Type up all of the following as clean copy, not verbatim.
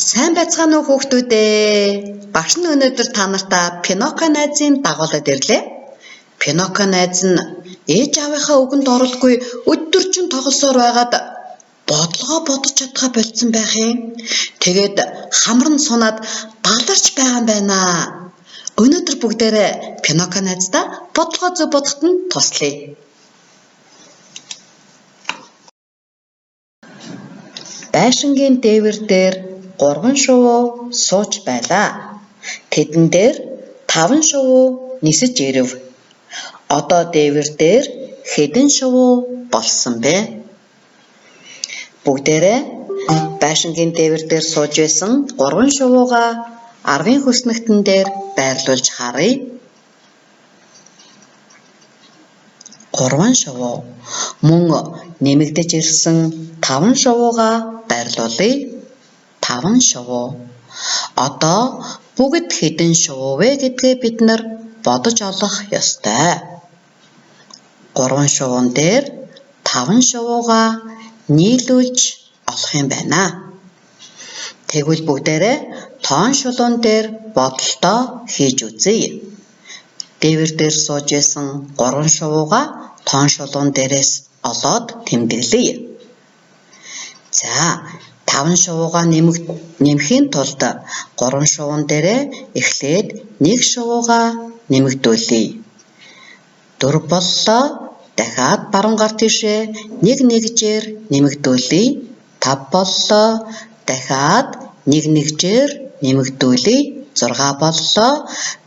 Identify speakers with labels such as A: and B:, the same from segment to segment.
A: Сайн байцгаана уу хүүхдүүдээ. Багш нь өнөөдөр та нартай Пиноккио найзын дагуулад ирлээ. Пиноккио найз нь ээж аавынхаа үгэнд оролгүй өдөржин тоглосоор байгаад бодлогоо бодож чадхаа болцсон байх юм. Тэгээд хамар нь сунаад баларч байгаа юм байна. Өнөөдөр бүгдээрээ Пиноккио найздаа бодлогоо зөв бодоход нь туслая. Байшингийн дээвэр дээр 3 шувуу сууж байлаа. Тэдэн дээр 5 шувуу нисэж ирэв. Одоо дээвэр дээр хэдэн шувуу болсон бэ? Бүгдээрээ байшингийн дээвэр дээр сууж байсан 3 шувуугаа арвын хөснөгтөн дээр байрлуулж харъя. 3 шувуу. Мөн нэмэгдэж ирсэн 5 шувуугаа байрлуулъя. 5 шувуу. Одоо бүгд хэдэн шувуу вэ гэдгээ бид нар бодож олох ёстой. 3 шувуун дээр 5 шувуугаа нийлүүлж олох юм байна. Тэгвэл бүгдээрээ тоон шулуун дээр бодолтоо хийж үзье. Дээвэр дээр сууж байсан 3 шувуугаа тоон шулуун дээрээс олоод тэмдэглэе. За 5 шувуугаа нэмэхийн тулд 3 шувуун дээрээ эхлээд 1 шувуугаа нэмэгдүүлье. 4 боллоо. Дахиад баруун гар тишээ 1 нэгжээр нэмэгдүүлье. 5 боллоо. Дахиад 1 нэгжээр нэмэгдүүлье. 6 боллоо.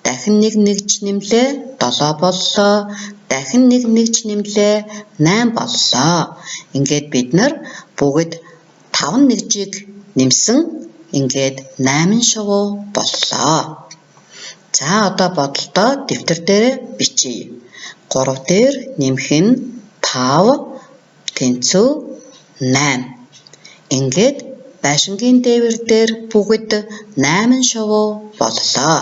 A: Дахин 1 нэгж нэмлээ. 7 боллоо. Дахин 1 нэгж нэмлээ. 8 боллоо. Ингээд бид нар бүгд 5 нэгжийг нэмсэн. Ингээд 8 шувуу боллоо. За одоо бодолтоо дэвтэр дээр бичье. 3 дээр нэмэх нь 5 тэнцүү 8. Ингээд байшингийн дээвэр дээр бүгд 8 шувуу боллоо.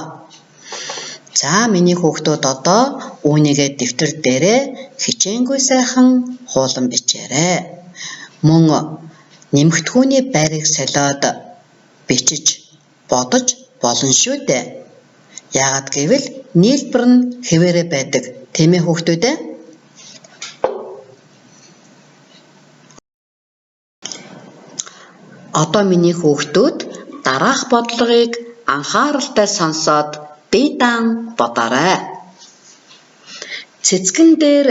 A: За миний хүүхдүүд одоо үүнийгээ дэвтэр дээрээ хичээнгүй сайхан хуулан бичээрэй. Мөн нэмэгдэхүүний байрыг солиод бичиж бодож болно шүү дээ. Яагаад гэвэл нийлбэр нь хэвээрээ байдаг. Тийм ээ хүүхдүүдээ? Одоо миний хүүхдүүд дараах бодлогыг анхааралтай сонсоод бие даан бодоорой. Цэцгэн дээр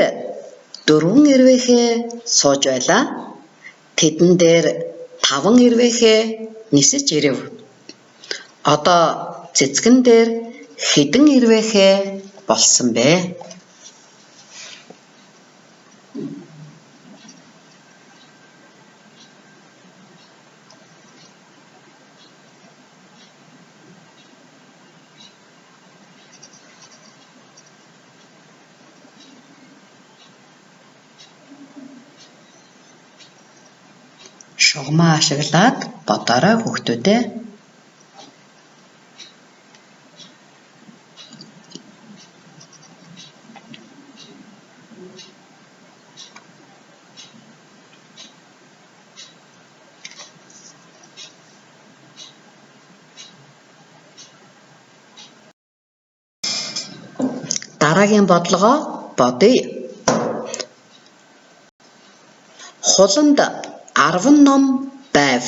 A: 4 ирвэхээ сууж байлаа. Тэдэн дээр 5 ирвэхээ нисэж ирэв. Одоо цэцгэн дээр хэдэн ирвэхээ болсон бэ? Шугамаа ашиглаад бодоорой хүүхдүүдээ. Дараагийн бодлогоо бодъё. Хуланд 10 ном байв.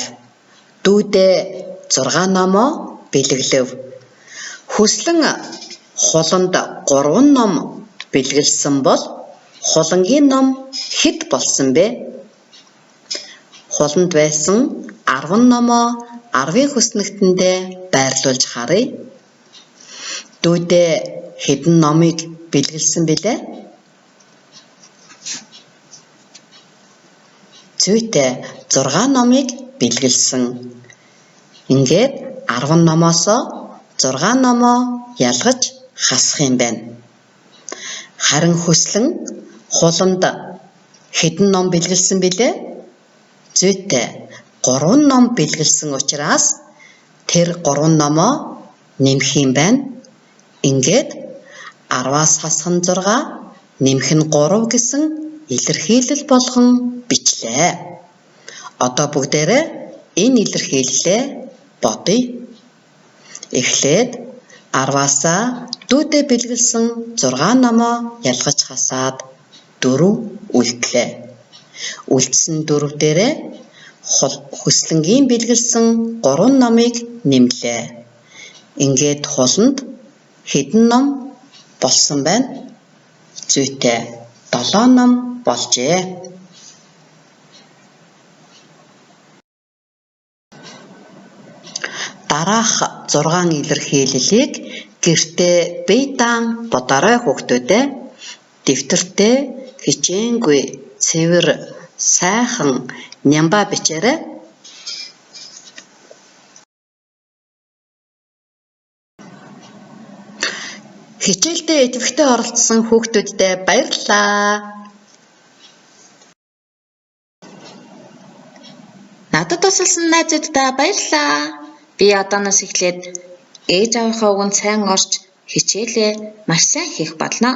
A: Дүүдээ 6 номоо бэлэглэв. Хүслэн хуланд 3 ном бэлгэлсэн бол хулангийн ном хэд болсон бэ? Хуланд байсан 10 номоо 10-ын хөснөгтөндөө байрлуулж харъя. Дүүдээ хэдэн номыг бэлгэлсэн бэлээ? Зүйтэй 6 номыг бэлгэлсэн. Ингээд 10 номоос 6 номоо ялгаж хасах юм байна. Харин хүслэн хуланд хэдэн ном бэлгэлсэн бэлээ? Зүйтэй 3 ном бэлгэлсэн учраас тэр 3 номоо нэмэх юм байна. Ингээд 10-аас хасах нь 6, нэмэх нь 3 гэсэн илэрхийлэл болгон бичлээ. Одоо бүгдээрээ энэ илэрхийллээ бодъё. Эхлээд 10-аас дүүдэд бэлгэлсэн 6 номоо ялгаж хасаад 4 үлдлээ. Үлдсэн 4 дээрээ хүслэнгийн бэлгэлсэн 3 номыг нэмлээ. Ингээд хуланд хэдэн ном болсон байна? Зүйтэй 7 ном болжээ. Дараах 6 илэрхийллийг гэртээ бие даан бодорой хүүхдүүдээ. Дэвтэртээ хичээнгүй цэвэр сайхан нямба бичээрэй. Хичээлдээ идэвхтэй оролцсон хүүхдүүддээ баярлалаа.
B: Надад тусалсан найзуудаа баярлалаа. Би одооноос эхлээд ээж аавынхаа үгэнд сайн орж хичээлээ маш сайн хийх болно.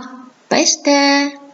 B: Баяртай.